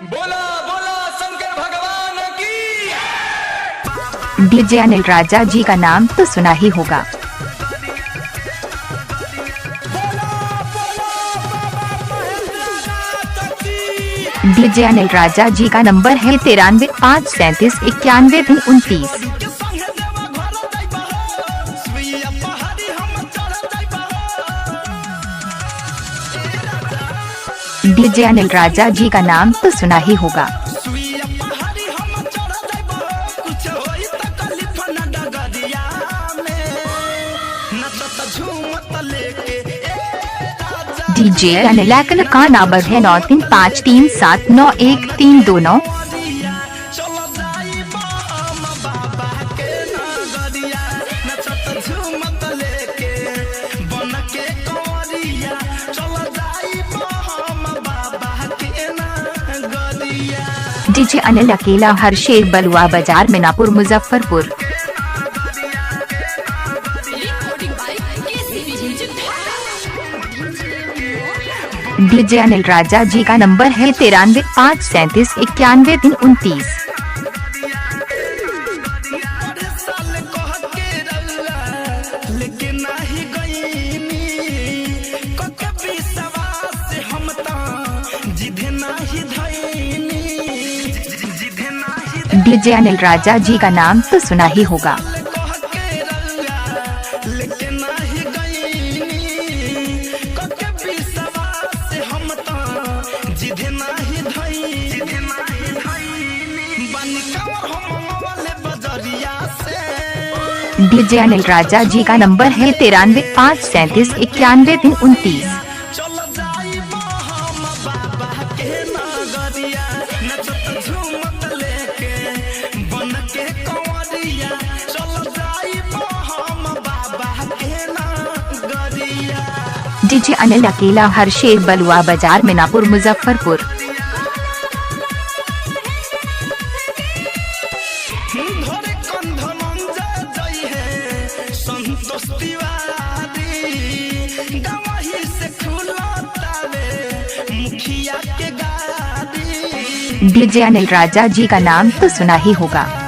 बोला बोला शंकर भगवान की। डीजे अनिल राजा जी का नाम तो सुना ही होगा। डीजे अनिल राजा जी का नंबर है 93,537,91,29। डीजे अनिल राजा जी का नाम तो सुना ही होगा। डीजे अनिल का नंबर है 9353791329। डीजे अनिल अकेला हर शेर बलुआ बाजार मीनापुर मुजफ्फरपुर। डीजे अनिल राजा जी का नंबर है 93,537,91,329। डीजे अनिल राजा जी का नाम तो सुना ही होगा। डीजे अनिल राजा जी का नंबर है 93,537,91,329। डीजे अनिल अकेला हर शेर बलुआ बाजार मीनापुर मुजफ्फरपुर। डीजे अनिल राजा जी का नाम तो सुना ही होगा।